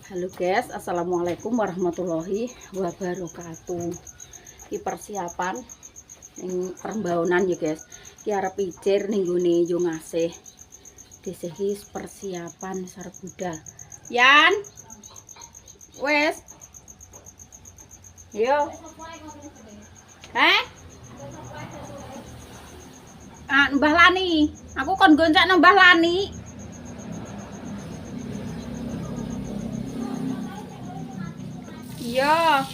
Halo guys, assalamualaikum warahmatullahi wabarakatuh. Ki persiapan ning perembaunan ya guys. Ki arep ijir ning gone yo ngasih. Dhisik ki persiapan sarep budal. Yan. Wes. Yo. Heh? Mbah Lani. Aku kon goncak nang Mbah Lani. Iya.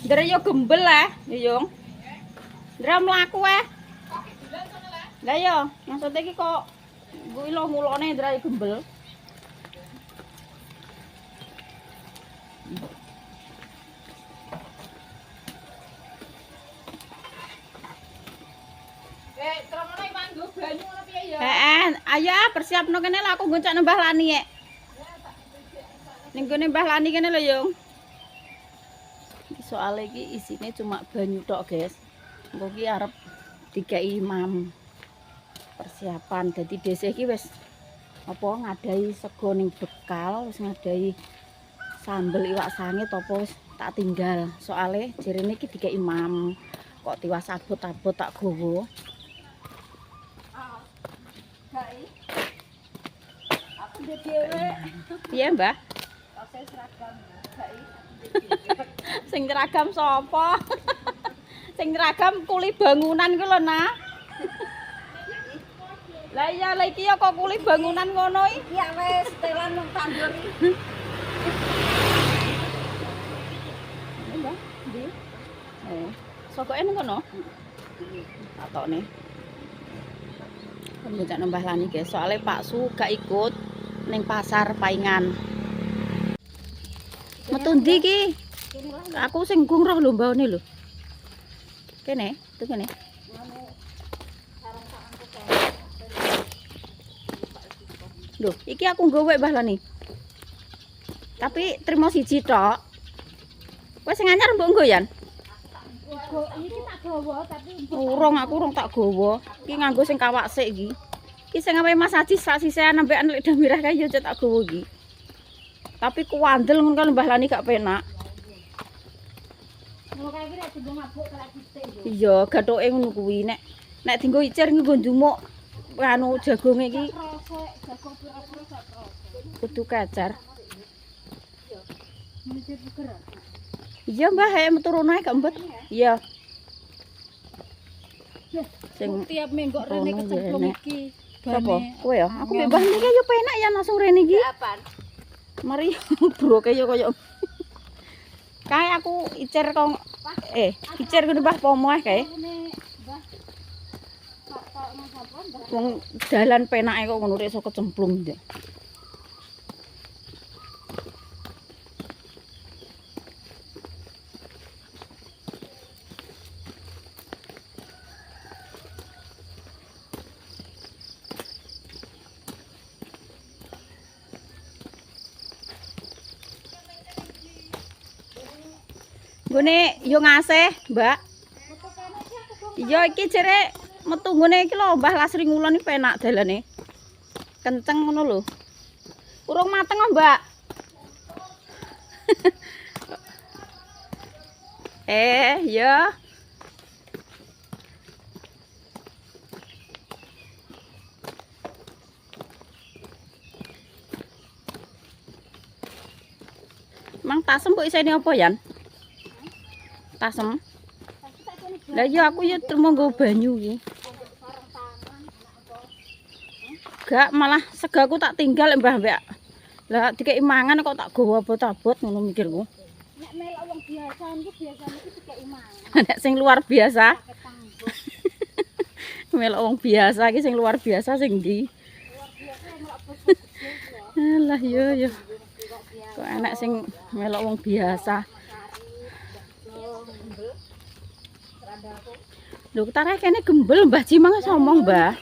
Ndre yo gembel yo. Ndre mlaku Lah yo, maksudnya iki kok kuwi lho mulone ndre gembel. Tromone manggo banyu ngono piye ya? Ayo persiapno kene lho aku goncak Mbah Lani Ning gone Mbah Lani kene lho yo. Soalnya iki isine cuma banyu tok guys. Engko ki arep dikei imam persiapan. Dadi dhisik iki wis apa ngadahi sego ning bekal, wis ngadahi sambel iwak sangit apa wis tak tinggal. Soalnya jerene iki dikei imam. Kok tiwas abot-abot tak gowo. Aku dhewe. Piye, Mbah? Proses seragam, sing seragam sapa? Sing seragam kuli bangunan ku lho, Nak. Lah iya lha iki ya kok kuli bangunan ngono iki. Ya wis telan nang tandur iki. Mbah, ndi? Sokoke nang kono. Atokne. Mbok nambah Lani guys, soalnya Pak Su gak ikut ning pasar Paingan. Metu ndi iki? Aku sing gung roh lho mbaone lho. Kene, itu kene. Loh, iki aku nggowe Mbah Lani. Tapi trimo siji tok. Wes sing anyar mbok nggo yan? Iki tak gawa tapi aku urung tak gawa. Iki nganggo sing kawak sik iki. Iki sing ape Mas Aji sak sisean ambekan lek Damirah kae yo tak gawa iki. Tapi kuandel ngono kan Mbah Lani gak penak. Ngono kae iki rek dienggo mabuk kelek pitik yo. Iya, gathuke ngono kuwi nek dienggo icir nggo njumuk anu jagonge iki. Jagung pira-pira sak proses. Kudu kacar. Menuju buker. Iya Mbah, metu rono gak mbet. Iya. Sing tiap menggok rene kecemplung iki. Sapa? Kowe ya? Aku mbek Mbah niki yo penak ya langsung rene iki. Apaan? Mari broke yo koyo. Kae aku icer kong icer kene Mbah pomo kae. Wong dalan penake kok ngono rek iso kecemplung ndek. Gune yo ngasih, Mbak. Iya iki jere metu ngene iki lho, Mbah Lasri Ngulon iki penak dalane. Kenceng ngono lho. Urung mateng kok, Mbak. Ya. Mang tasem kok isine apa, Yan? Tasem. Lah iya aku ya trimo nggo banyu iki. Gak malah segaku tak tinggal Mbah Mbak. Lah dikeki mangan kok tak gawa abot-abot ngono mikirku. Nek melok wong biasa iki biasane iki dikeki mangan. Nek sing luar biasa. Melok wong biasa iki sing luar biasa sing ndi? Luar biasa melok bos. Lah yo. Kok enak sing melok wong biasa. Lho ketare kene gembel Mbah Cimang ngomong Mbah.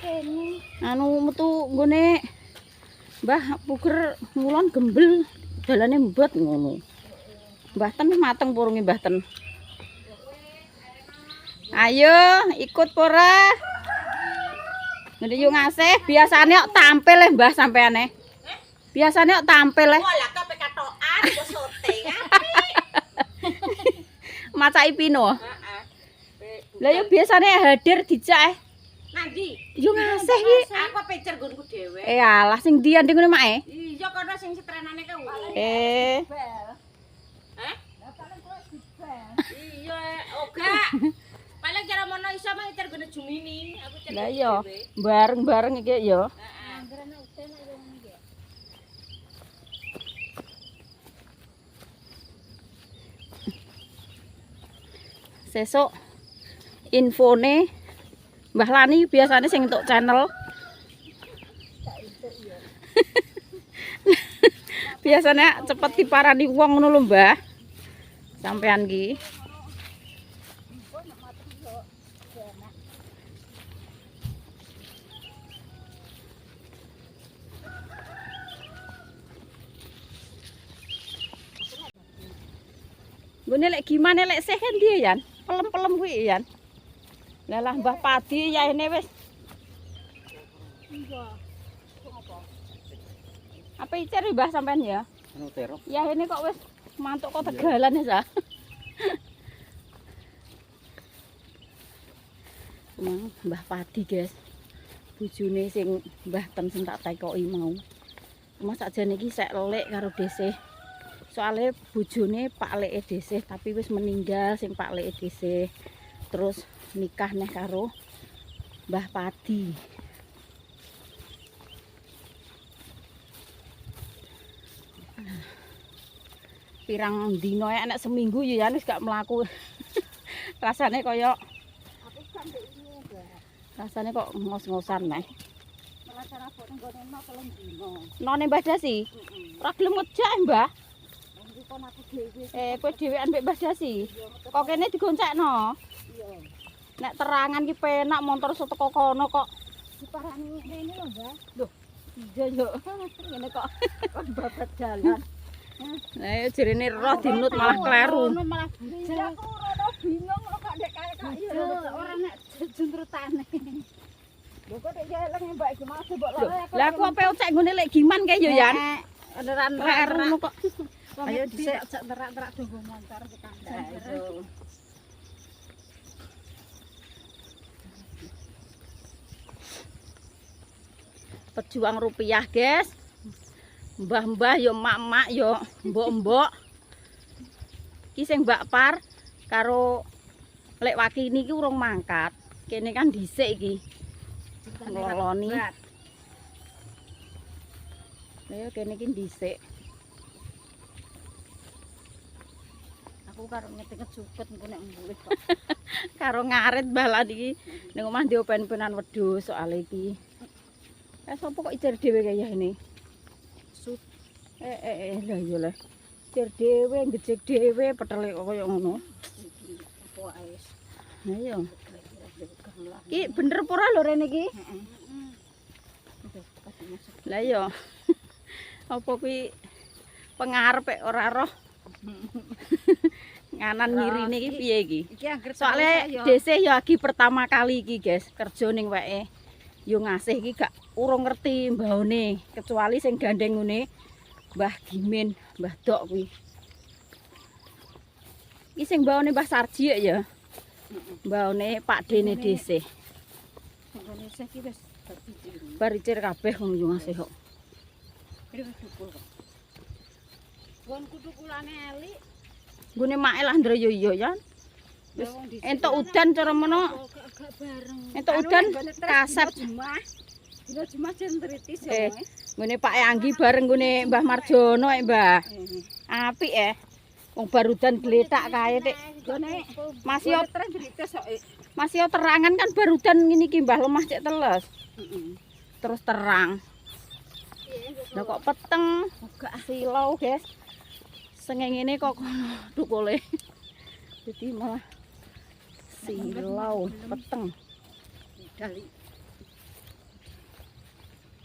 Anu metu nggone Mbah Puger Ngulon gembel dalane mbet ngono. Mbah Ten mateng purunge Mbah Ten. Ayo ikut pora. Ngene yo ngasih biasane kok tampil Mbah sampeane. Biasane kok tampil. Oh lah kok katokan. macai pino. Heeh. Lah yo biasane hadir dicak. Nanti Yo ngasih iki. aku pecer nggonku dhewe. Alah sing ndi ndek ngene mae. Iya kono sing setrenane ku. Hah? Iya, oga. Paling cara mono iso mah pecer nggon Jumini. Aku pecer. Lah iya, bareng-bareng iki yo. Heeh. Sesuk infone Mbah Lani biasanya sing entuk channel. Biasanya cepet diparani wong ngono lho, Mbah. Sampean ki. Gune lek gimana lek sehen dia Yan? Pelem-pelem kuwi Yan. Lah Mbah Padi yaene wis. Apa icer Mbah sampean ya? Anu terop. Ya ini kok wis mantuk kok Tegalan ya, Sa. Mbah Padi, guys. Bojone sing Mbah Ten sing tak takoki mau. Cuma sakjane iki sek lek karo dhisih. Soale bojone Pak Leke dhisih tapi wis meninggal sing Pak Leke dhisih. Terus nikah neh karo Mbah Padi. Pirang dino ya anak seminggu ya wis gak mlaku. Rasane kaya rasane kok ngos-ngosan neh. None Mbah Dasi. Ora gelem ngejak, Mbah. Kowe dhewean mbek Mbah Dasi. Kok kene digoncekno? Iya. Nek terangan ki penak motor iso teko kono kok. Diparani ngene lho, Mbah. Lho, iya yo. Ngene kok babat jalan. Nah, jarene roh dinut malah kleru. Aku ora bingung lho kok ndek kaya yo ora nek juntrutane. Lho kok nek eleng Mbak iki masih mbok lare. Lah aku ape cek ngene lek giman kae yo Yan. Beneran kleru kok. Ayo dhisik cek terak-terak tunggu motor tekan. Ayo. Pejuang rupiah, guys. Mbah-mbah yo mak-mak yo mbok-mbok. Ki sing Mbak Par karo Lek Wakini ki urung mangkat. Kene kan dhisik iki. Ngeloloni. Ayo kene iki dhisik. Aku karo ngetik cupet engko nek mbulih kok. Karo ngarit balan iki ning omah diopen-openan wedhus soal iki. Sapa kok ijar dhewe kaya ini? Lah iya lah. Ijar dhewe, ngejek dhewe, petele kok kaya ngono. Ayo. Ki bener apa ora lho rene iki? Lah iya. Apa kuwi pengarep ora roh. Nganan ngirine iki piye iki? Soale dhisik ya lagi pertama kali iki, guys, kerja ning weke. Yo ngasih iki gak urung ngerti mbaone, kecuali sing gandeng ngene Mbah Gimin, Mbah Dok kuwi. Iki sing mbaone Mbah Sarji ya. Mbaone Pak Dene dhisik. Ngene sih iki wis baricir kabeh wong yo ngasih kok. Gon kutukulane elik. Nggone make lah ndra yo iya ya. Wis entuk udan cara mono. Entuk udan kasep. Dina Jumat jen tritis ya. Ngene Pak Anggi bareng ngene Mbah Marjono Mbah. Apik wong barudan gletak kae Dik. Gone masih tritis kok. Masih terangan kan barudan ngene iki Mbah lemah cek teles. Terus terang. Lah kok peteng, gak silau, guys. Sengengene kok tukule. Jadi malah silau, peteng. Kali.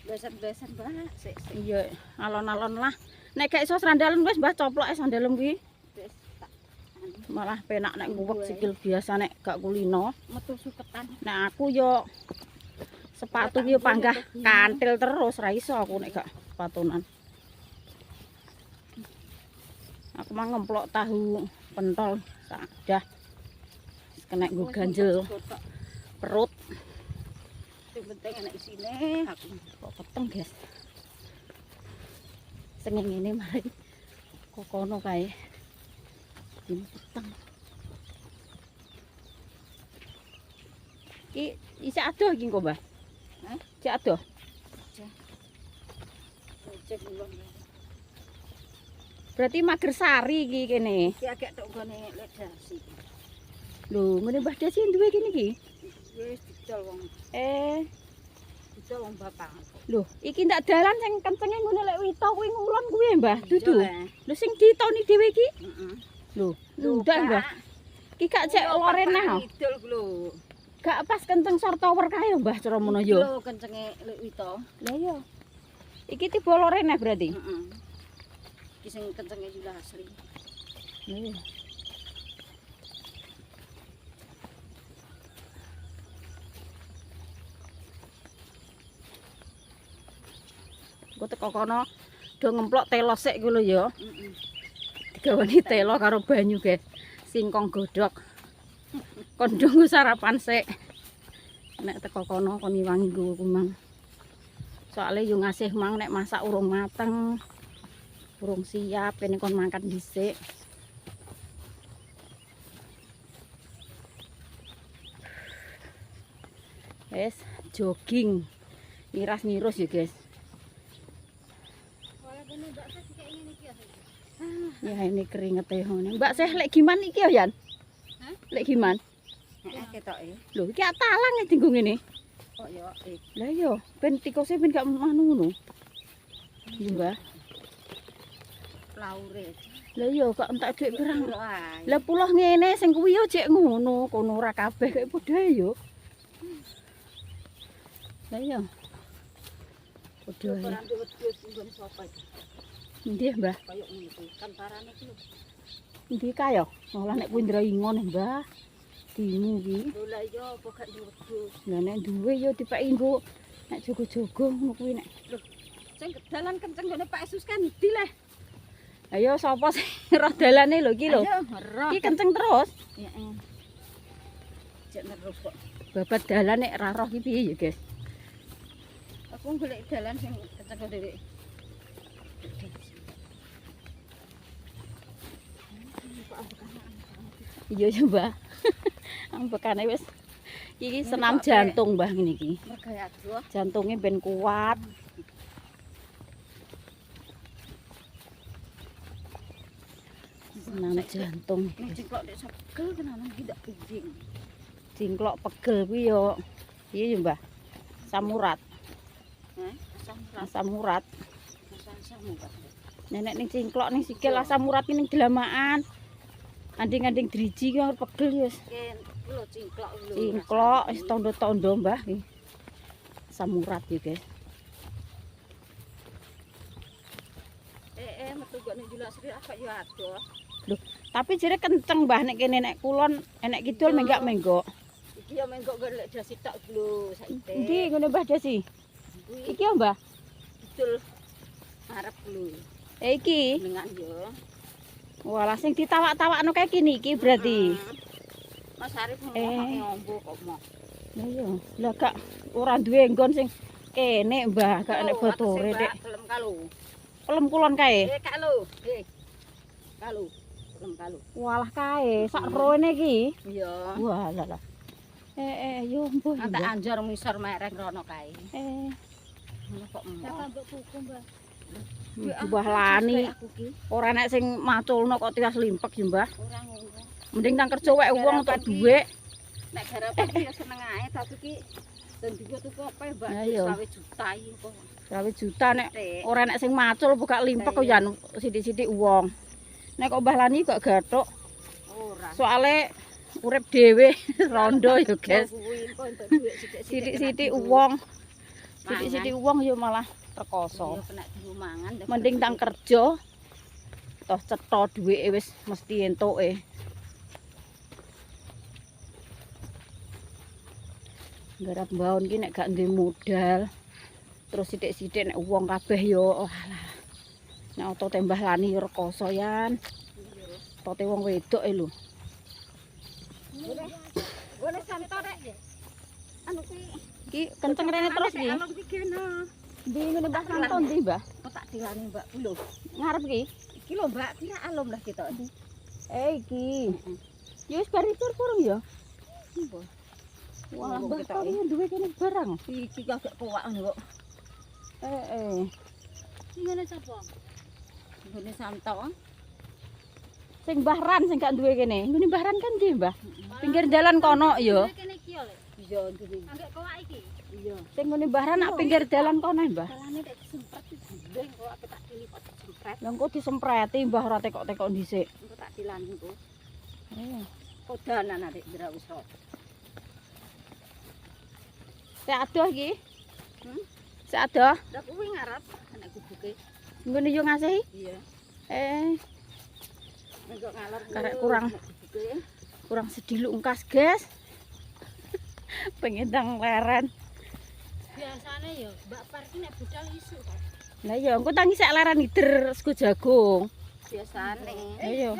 Besan-besan Mbah, sik. Iya, alon-alon lah. Nek gak iso sandalen wis Mbah coplok sandalem kuwi. Malah penak nek nguwek sikil biasa nek gak kulino. Metu suketan. Nek aku yo sepatu ki panggah kantil terus ra iso aku nek gak sepatunan. Aku mah ngemplok tahu pentol Sadah. Kena nggo ganjel perut. Sing penting enak isine aku. Kok peteng, guys. Sing ngene mari kok kono kae. Ini peteng. Iki isih adoh iki kok, Mbah. Hah? Cek adoh. Cek ulun. Berarti mager sari iki kene. Iki agak tok gone lek dasi. Lho, ngene Mbah Desi duwe kene iki. Wis didol wong. Didol wong bapak. Lho, iki ndak dalan sing kencenge ngene lek wito kuwi ngulon kuwi, Mbah. Dudu. Iya, Lho sing ditoni dhewe iki. heeh. Lho, ndak, Mbah. Iki gak cek lorene ha. Didol ku lho. Gak pas kenceng sor tower kae, Mbah, cara mono yo. Lho kencenge lek wito. Lah iya. Iki tiba lorene berarti. Heeh. Iki sing kencenge Yula asli. Lah iya. Kok teko kono do ngemplok telo sik ku lho ya. Heeh. Digawani telo karo banyu, guys. Singkong godhog. Kon ndunggu sarapan sik. Nek teko kono kon iwangi nggo kumang. Soale yo ngasih mang nek masak urung mateng. Urung siap, kene kon mangkat dhisik. Wes jogging. Miras-mirus ya, guys. Ya ini keringet e ngene. Mbak Seh lek giman iki ya, Yan? Hah? Lek giman. Heeh ketoke. Lho, iki atalang e dinggo ngene. Kok yo Lah iya, ben tikose ben gak manu ngono. Iya, Mbah. laure. Lah iya, gak entek dhuwit pirang. Ae. Lah puluh ngene sing kuwi yo jek ngono, kono ora kabeh kaya padha ae yo. Lah iya. Padha ae. Ora duwe wedhus nggon sapa iki? Endi, Mbah? Kaya ngono kuwi. Kantarane ku lho. Endi kaya? Malah nek kuwi ndra ingon, Mbah. Dimu iki. Lho lah iya apa gak duwe wedhus. Lah nek duwe yo dipeki nggo nek jogo-jogo ngono kuwi nek. Sing dalan kenceng gone Pak Yesus kan ndi leh. Ayo sapa sing roh dalane lho iki lho. Ayo, roh. Iki kenceng terus. Heeh. Cek terus kok. Babat dalan nek ra roh iki piye ya, guys? Aku golek dalan sing kenceng kok dhewe. Iya ya, Mbah. Ambekane wis iki senam jantung, Mbah ngene iki. Mergaya adoh. Jantungnya ben kuat. Senam jantung. Nek ciklok nek segel tenan iki ndak pinjing. Jingklok pegel kuwi yo. Iya ya, Mbah. Samurat, Heh, asam asam urat. rasa-rasa Pak. Nenek ning cingklok ning sikil asam urat ning delamaan. Anding-anding driji ki pegel ya wis. Ken lho cingklok lho. Cingklok wis tondo-tondo, Mbah iki. Asam urat iki, guys. Metu kok ning Julak Sri apa yo adoh. Loh, tapi jere kenceng, Mbah, nek kene nek kulon enek kidul menggak-menggok. Iki yo mengko golek dasi tok lho saiki. Endi ngene Mbah Desi? Kuwi Iki ya, Mbah. didol arep lho. Iki. Dengan yo. Walah sing ditawak-tawakno kae kene iki berarti. Mas Arif mau ngombo kok mau. Lah iya, lah gak ora duwe nggon sing kene, Mbah, gak nek botore Dik. Kelem kalu. Pelem kulon kae. Kak lho. Kalu. Kelem kalu. Walah kae, sak roene iki. Iya. Walah lah. Yo mbuh. Antek anjor ngisor mereng rono kae. Ngono kok mau. Mbok kuku, Mbak. Mbah lani. Aku ki Ora nek sing maculno kok tiwas limpek ya, Mbah. ora ngono. Mending nang kerja wae wong entuk dhuwit. Nek garapan ki yo seneng ae tapi ki dan juga tuku apa ya, Mbak? Ayo. 20 juta iki kok. 20 juta nek Tek. ora nek sing macul buka limpek kok jan sithik-sithik wong. Nek kok Mbah Lani kok gathuk. Ora. Soale urip dhewe rondo ya, guys. Kuwi kok entuk dhuwit Sithik-sithik wong. Sithik-sithik wong ya malah rekoso. Yo kena dirumangan. Mending tang kerja toh cetha dhuwike wis mesti entuke. Garap mbaon ki nek gak duwe modal. Terus sithik-sithik nek wong kabeh yo alah. Nek otote Mbah Lani yo rekoso yan. Otote wong wedok e lho. Gone santo rek. Anu ki Iki kenceng rene terus iki. anu iki kene. Ndi ngene Mbah Santo ndi, Mbah? Kok tak dilani Mbak lho. Ngarep iki. Iki lho Mbak, kira alum lah kita. Iki. Ya wis bar tur kurung ya. Wah, Mbah Kita kok duwe kene barang. Iki agak kuwak ngono kok. Iki ngene sapa? Ngene santo. Sing Mbah Ran sing gak duwe kene. Ngene Mbah Ran kan ndi, Mbah? Pinggir dalan kono ya. Kene iki lho. Iya, ndene. Ambek kuwak iki. Iya. Sing ngene Mbah Ran nak pinggir dalan kono, Mbah. Dalane nek disempret dibeng kok aku tak dilipat disempret. Lah engko disempreti Mbah ora tekok-tekok dhisik. Engko tak dilani engko. Kodanan arek ndra wis ro. Sik adoh iki. Hmm? Sik adoh. Lah kuwi ngarep anak gubuke. Ngene yo ngasih. Iya. Engko ngalor. Karek kurang sediluk engkas, guys. Pengendang leren. Biasane ya Mbak Par iki nek budal isu kok. Lah ya engko tangi sik leren ider sego jagung. Biasane. Ayo.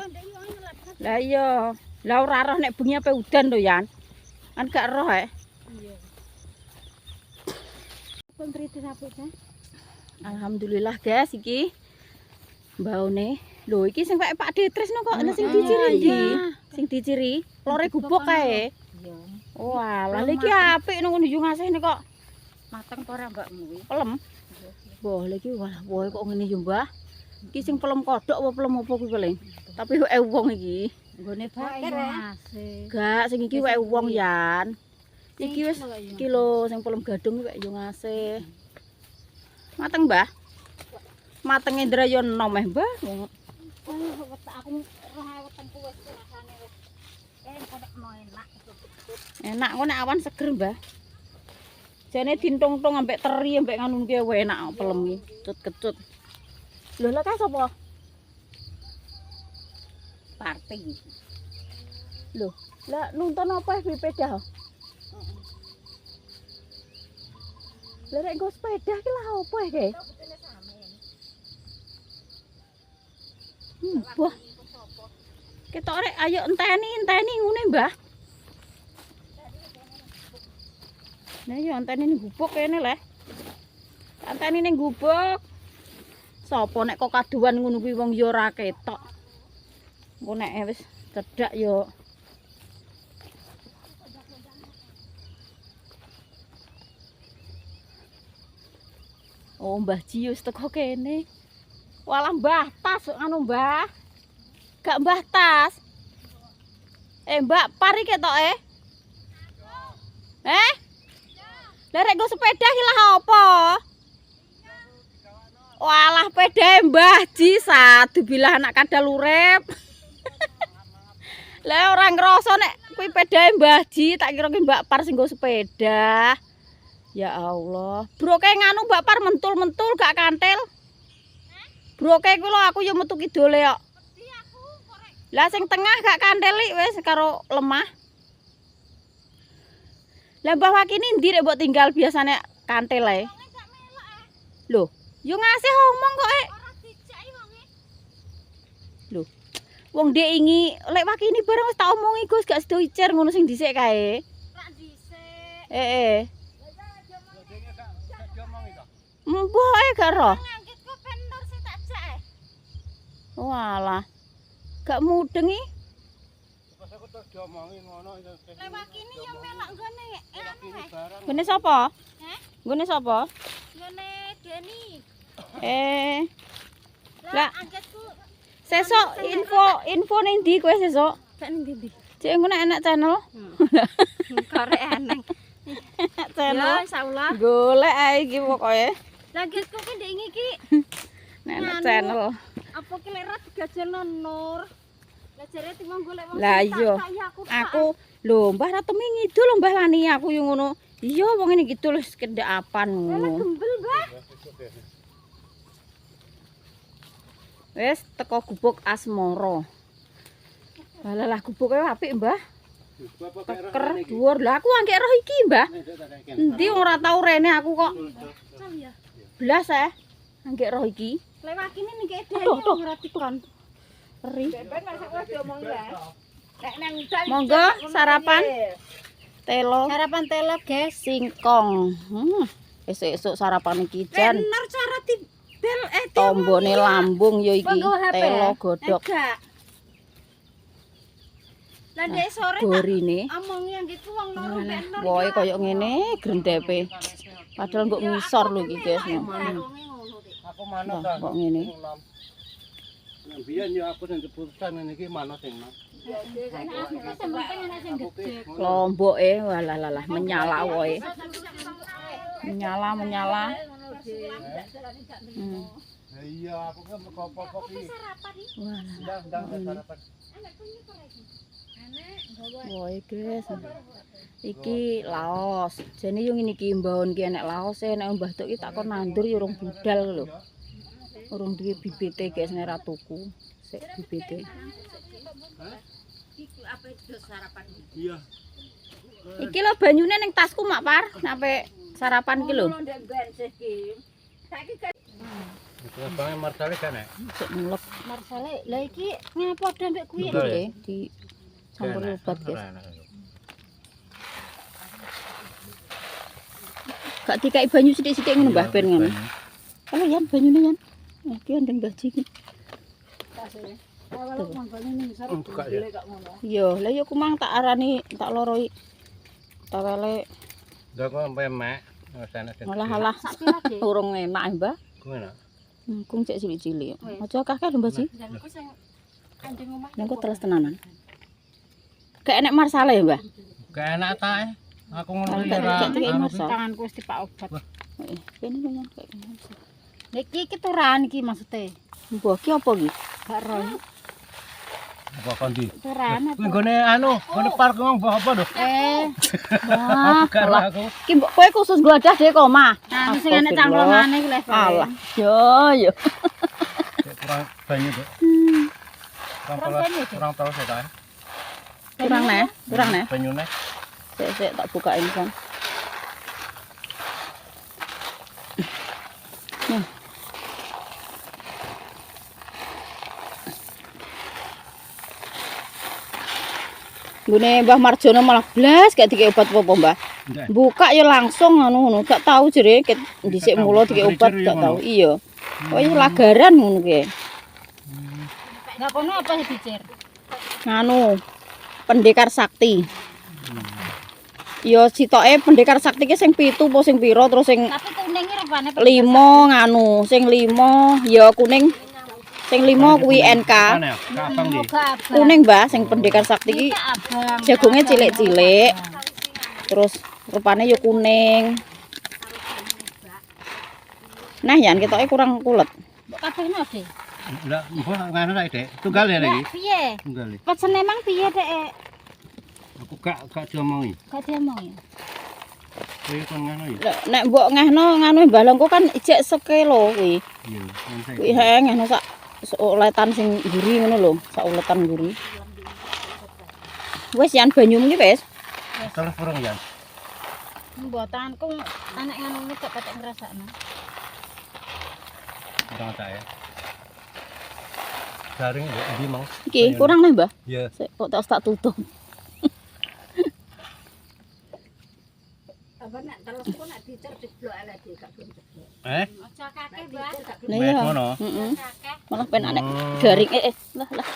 Lah iya. Lah ora roh nek bengi ape udan to, Yan. Kan gak roh Iya. Pentriti apik, alhamdulillah, guys, iki mbaune. Lho, iki sing Pak Detrisno kok ana sing diciri ndi? Sing diciri lore gubuk kae. Iya. Wah, lha iki apik ngono yo ngasihne kok Mateng apa ora mbakmu kuwi? pelem. Wah, lha iki wah woe kok ngene yo, Mbah. Iki sing pelem kodhok apa pelem apa kuwi paling? Tapi wae wong iki. Nggone bakir ngasih. Gak, sing iki wae wong, Yan. Iki wis iki lho sing pelem gadung wae yo ngasih. Mateng, Mbah. Matenge ndra yo enom Mbah. Aku roh wetengku wis rasane wis. Kok enak. Enak kok nek awan seger, Mbah. Jane dintung-tung ambek teri ambek nganu ki wae enak pelem iki. Cut-kecut. Lho lha kae sapa? Parting. Lho, lah nonton apa sepeda? Lah rek nggo sepeda ki lah apa iki? Wah. Ketok rek ayo enteni ngene, Mbah. Nah ya enteni ning gubuk kene le. Enteni ning gubuk. Sopo nek kok kaduan ngono kuwi wong ya ora ketok. Engko nek wis cedhak ya oh, Mbah Ji wis teko kene. Walah Mbah Tas anu Mbah. Gak Mbah Tas. Mbak Pari ketoke? Lah rek nggo sepeda ki lah apa? Walah pedae Mbah Ji sadu bilah anak kadal urip. Lah ora ngrasa nek kuwi pedae Mbah Ji, tak kira ki Mbak Par sing nggo sepeda. Ya Allah, broke nganu Mbak Par mentul-mentul gak kantil. Broke kuwi lho aku yo metu kidole kok. Lah sing tengah gak kantil wis karo lemah. Lah Mbah Wakini ndi rek mbok tinggal biasane kantil ae. Lho, yo ngasih omong kok ora dijaki wonge. Lho. Wong Dek ingi lek Wakini bareng wis tak omongi Gus gak sedo icer ngono sing dhisik kae. Rak dhisik. Mbok gak roh. Ngangkitku vendor sing tak jak. Walah. Gak mudeng iki. Pas aku tok diomongi ngono. Lek Wakini yo melok nggone anu ae. Nggone sapa? Nggone sapa? Nggone Deni. Lah angketku sesuk info ning ndi kowe sesuk? Sak ning ndi? Cek ngono enak channel. Karek eneng. Channel insyaallah. Golek ae iki pokoke. Lah angketku ki ndek iki. Nek channel. Apa ki lek ra digajelno Nur? Lah jare timong golek wong. Lah iya. Aku lho Mbah Ratu ngidul Mbah Lani aku yo ngono. Iya wong ngene iki wis kendhapan ngono. Lah gembel, Mbah. Wes teko gubuk asmara. Lah gubuke apik, Mbah. Teker dhuwur. Lah aku angke roh iki, Mbah. Endi ora tau rene aku kok. Blas angke roh iki. Lek Wakini ning kene ora dikon. Eri. Ben nek sak diomongi ya. Monggo sarapan telo. Sarapan telo, guys. Singkong. Esuk-esuk sarapan iki jan. Bener cara tibel Tombone lambung ya iki. Monggo HP. Telo godhog. Enggak. Lah ndek sore tak Gorine. omongi yang gitu wong loro mek nor. Woe koyo ngene grendepe. Padahal kok ngisor lho iki guys. Aku mana Nah, kok ngene. Biyen ya aku sing keputusan ngene iki mana sing mas. Lomboke walalah menyala woe. Menyala. Iya, aku kan apa-apa iki. Walah. Ndang sarapan. Woe guys. Iki laos. Jane yo ngene iki mbahon ki enek laos nek Mbah Tuk iki takon nandur yo urung budal lho. Urung duwe bibite guys nek ra tuku. Sik bibite. Iku apa itu sarapan? Iya. Iki lho banyune ning tasku mak par, sampe sarapan ki lho. Ndek bensih ki. Saiki Itu bange marsale kan nek. Sik ngelep Marsale, lah iki ngapodo mbek kuwi. Betul ya? di campur obat guys. Gak dikai banyu sithik-sithik ngono Mbah Ben ngono. Kalau yan banyune yan. Iki ndeng gaji iki. Kalau manggone ning sore Buka ya. kok ngono. Iya, lah ya kumang tak arani tak loroi. Tawele Ndak kok pemek. Sana sing. alah-alah Sak pira, Dik? urung enak Mbah. Gimana? Kung cek cilik-cilik. Aja kakek lho Mbah Ji. Jan aku sing kanjeng omah. Nang kok terus tenanan. Kayak enek marsale ya Mbah. Gak enak ta. Aku ngono Gak ya. dikai anu marsal. Tanganku wis dipak obat. Heeh, kene lho yan kayak marsal. Niki keturan iki maksude. Mbah ki apa ki? Gak roh. Apa kondi? Keturan apa? Kuwi nggone anu, nggone park ngomong apa lho? Wah, Karo alah. aku. Ki mbok kowe khusus gladah deh kok, Mah. Nah, sing ana camplongane iki level. Alah, yo. Cek kurang banyu, Dek. Kurang tahu saya ta. Kurang neh. Banyune. Sik tak bukain kan. Nah. Gune Mbah Marjono malah blas gak dikek obat apa Mbah. Ndak. Buka ya langsung ngono, gak tahu jere ket dhisik mulo dikek obat gak tahu. Iya. Oh iya lagaran ngono ki. Lah kono apa sih dicir? Nganu pendekar sakti. Yo sitoke pendekar sakti ki sing 7 apa sing pira terus sing Tapi kuninge rupane 5 nganu, sing 5 ya kuning. Sing 5 kuwi NK. Mana ya? Kapang di. Kuning Mbah sing pendekar sakti ki abang. jagungnya cilik-cilik. Terus rupane ya kuning. Nah, yan ketoke kurang kulet. Mbok kabehno, Dik. Lah, mbok nganu rek, Dek. Tunggal ya lagi. Piye? Tunggal. Pesen emang piye, Dek? Aku gak diomongi. Gak diomong ya. Kowe kon nganu ya. Nek mbok ngehno nganu Mbah Lengko kan ijek sekilo kuwi. Iya, ngantek. Kuwi ngehno sak uletan sing guri ngono lho, sak uletan guri. Wis yan banyumu ki wis. Terus burung ya. Mbotanku anak ngono gak patek ngrasakno. Kurang tak ya. Garing ya, endi mau? Iki kurang neh Mbah. Iya. Sik kok tak tutup. apa nak telesku nak dicer diblok lagi gak gelem jeblok. Aja kakek, Mbak. Lah Mek iya. ngono. Heeh. Kakek. Malah ben anek garing lah. Lah.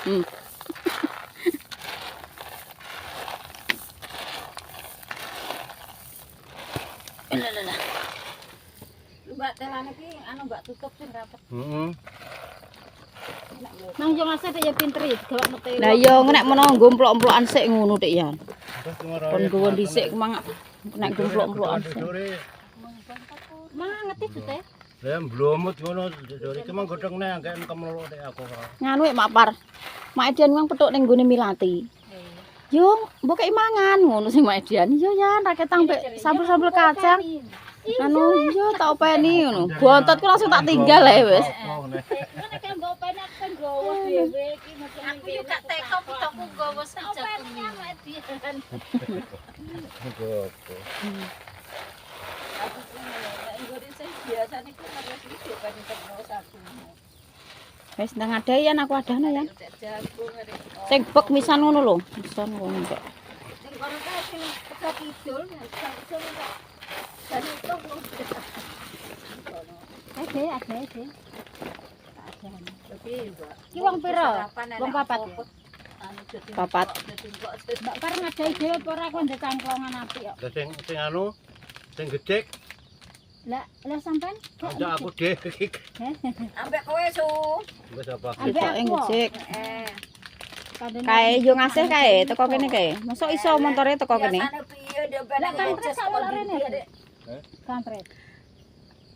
Mbak telane ki anu Mbak tutup sing rapet. Heeh. Nang yo masak ya pinter ya gawak ngetelo. Lah iya nek menawa gomplok-emplokan sik ngono Dik ya. Terus ngoro. Kon gowo dhisik mang nek gomplok-emplokan sik. Mang ngerti Dute. Lah blomut ngono dari ki mang godhong nang gak kemloro nek aku. Nganu Mak Par. Mak Edian mang petuk ning gone Milati. Yo, mbok kei mangan ngono sing Mak Edian. Yo ya raketang mbek sambel-sambel kacang. Anu yo tak openi ngono. Bontotku langsung tak tinggal ae wis. Oh, nek. Nek mbok pene aku kan gowo dhewe iki mesti Aku yo gak teko putoku nggawa sajak kuwi. Gopo. Aku nggone sing biasane ku harus iki kan ketemu satu. Wis ndang adahi yan aku adahno ya. Sing bek misan ngono lho. Misan ngono kok. Sing kono kae sing teko kidul, kidul kok. Dan itu Ada. tapi mbak. Ki wong pira? Wong papat. Papat. Mbak par ngadahi dhewe apa ora kok ndek cangklongan apik kok. Lah sing anu sing gedhe Lah sampean aja aku dhewe iki. Ambek kowe su. Wis apa? Ambek Kok aku. ngecek. Kadene Kae yo ngasih kae teko kene kae. Mosok iso montore teko kene. Biasane piye dia ben Lah kampret sak lorene. Kampret.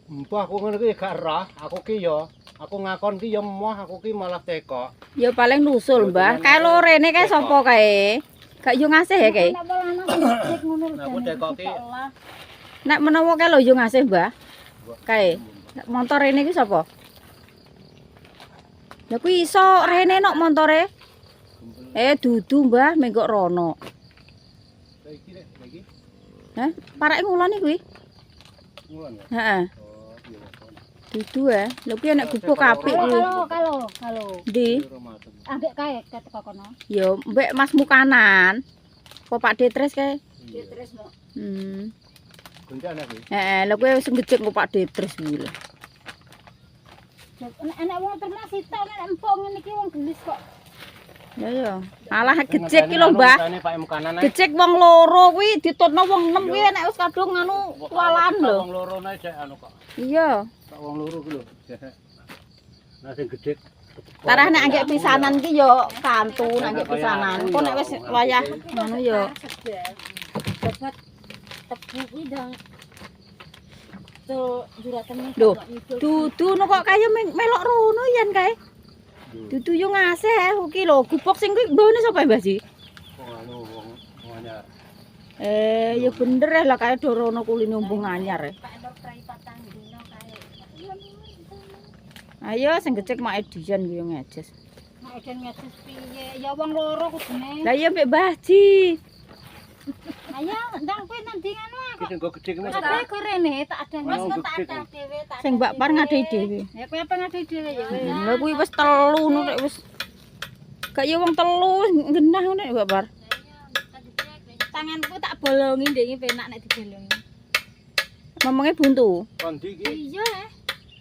Empah aku ngono ki gak roh, aku ki yo aku ngakon ki yo emoh, aku ki malah teko. Ya paling nusul, Mbah. Kae lorene kae sapa kae? Gak yo ngasih ya kae. Nek ana ngecek ngono lho. Aku teko ki Nek menawa kae lho yo ngasih, Mbah. Kae. Nek motor rene iki sapa? Lah kuwi iso rene nok montore. Dudu, Mbah, menggok rono. iki rek iki. Hah? Parake ngulon iki kuwi. Ngulon ya. Heeh. Oh, iya kok. Dudu ya. Lha kuwi nek gubuk apik kuwi. Kalau. Ndi? Ramadan. Ambek kae teko kono. Yo mbek Mas Mukanan. Kok Pak Detres kae? dia terus mau. Guncan aku. Lha kuwi wis ngecek kok Pak Detres kuwi lho. Enak wong ternak sitok nek empuk ngene iki wong gelis kok. Ya ya. Alah gecek ki lho, Mbah. Guncanane Pak Mukanan ae. Gecek wong loro kuwi ditutno wong 6 kuwi nek wis kadung anu kualan lho. Wong loro nae cek anu kok. Iya. Pak wong loro ku lho. Nah sing gedhe Tarah nek anggek pisanan ki yo kantu nek anggek pisanan. Kok nek wis wayah ngono yo. Dapat tebu kuwi ndang tuh juratane Duh, dudu no kok kaya melok rono yen kae. Dudu yo ngasih iki lho, gubok sing kuwi mbone sapa Mbah Ji? wong anu wong anyar. Ya bener lah kae dorono kuli numbung anyar. Pak Endor prai patang dino kae. Ayo sing gecek mak Edian kuwi yo ngejes. nek den ngedes piye ya wong loro kudune. Lah iya mbek Mbah Ji. Ayo ndang kuwi nang ndi ngono Iki sing go gedhe kuwi. Ada kok rene tak ada Wis mas tak ada dhewe tak. Sing Mbak Par ngadehi dhewe. Ya kowe apa ngadahi dhewe ya. Lah kuwi wis telu nek wis gak ya wong telu genah ngono nek Mbak Par. Tanganku tak bolongi ndek penak nek dibolongi. Ngomongnya buntu. Kondi iki Iya.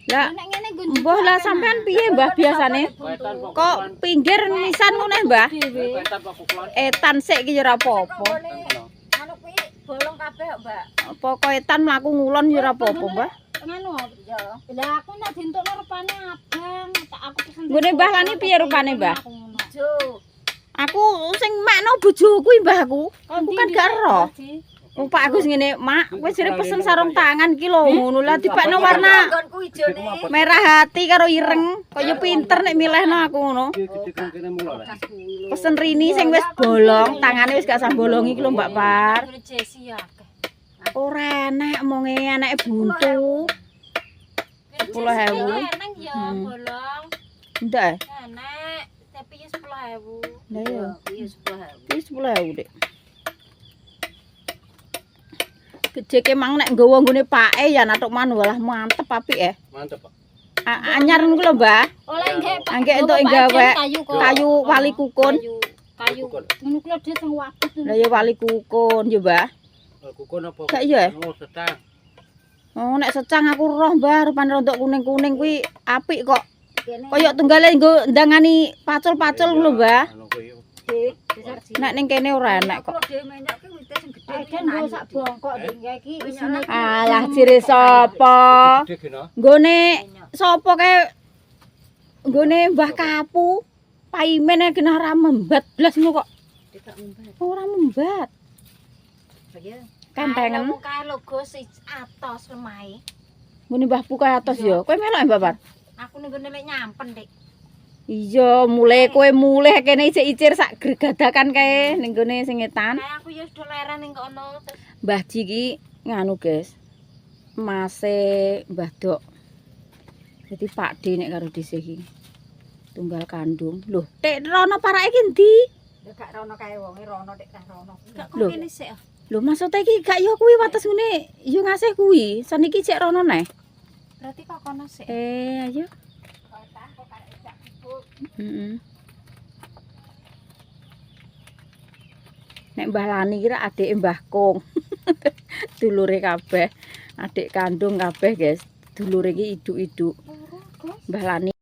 Lah Nek ngene nggon mbah lah sampean piye Mbah biasane? wetan Kok pinggir nisan ngono Mbah? wetan Pak Kukulan. Etan sik iki ya ora apa-apa. Anu kuwi bolong kabeh kok, Mbak. Apa etan mlaku ngulon ya ora apa-apa, Mbah. ngono. Ya. Lah aku nek dientukno rupane abang, tak aku pesen. Nggone Mbah lani piye rupane, Mbah? Jo. Aku sing makno bojoku mbahku. Aku kan gak ero. Wong Pak Agus ngene, "Mak, wis jare pesen sarung tangan iki lho ngono." Lah dibakno warna Nggonku ijone. merah hati karo ireng. Kaya pinter nek milihno aku ngono. Iki gedhe kang kene mula lah. Pesen rini sing wis bolong, tangane wis gak sah bolong iki lho Mbak Par. Jesi ya. Ora enak monge anake buntu. 10.000. Nang ya bolong. Ndak. Enak, tapi ya 10.000. Lah iya. Iya 10.000. Iki 10.000, Dik. Gejeke mang nek nggawa nggone pake ya natuk manual lah mantep apik ya. Mantep, Pak. Anyar niku lho, Mbah. Oleh nggih Pak. Angge entuk gawe kayu kok. kayu wali kukun. Kayu. Ngono kuwi dhewe sing wadut. Lah ya wali kukun ya, Mbah. Kukun apa? Gak iya. Anu setang. Oh, nek secang aku roh, Mbah, rupane rontok kuning-kuning kuwi apik kok. Kene Kaya tunggale nggo ndangani pacul-pacul lho, Mbah. Anu kuwi. besar sih. Nek ning kene ora enak kok. Kalau dhewe menyok ki wite sing gedhe Kan nggo sak bongkok ndek iki isine Alah jere sapa? Gedhe kena. Nggone sapa kae? Nggone Mbah Kapu. Paimen kena ora membat blas ngono kok. tidak membat. Ora membat. Ya. Kampengen. Kae logo si atos lemahe. Muni Mbah Pu kae atos ya. Kowe melok Mbak Par? Aku ning gone lek nyampen, Dik. Iya, mulai kowe mulih kene icir sak gregadakan kae ning gone sing etan. Kae aku ya sudah leren ning kono. Mbah Ji ki nganu, Guys. Mase Mbah Dok. Dadi Pak D nek karo dhisik iki. Tunggal kandung. Loh, Tek rono parake ki ndi? Ya gak rono kae wonge rono Dik kan rono. Gak Lho. kok kene sik. Lho, maksudnya iki gak ya kuwi wates ngene, yo ngasih kuwi. Saniki cek rono neh. Berarti kok kono sik. Ayo. Nek Mbah Lani kira adik Mbah Kong. Dulure kabeh, adik kandung kabeh, guys. Dulure iki iduk-iduk. Mbah Lani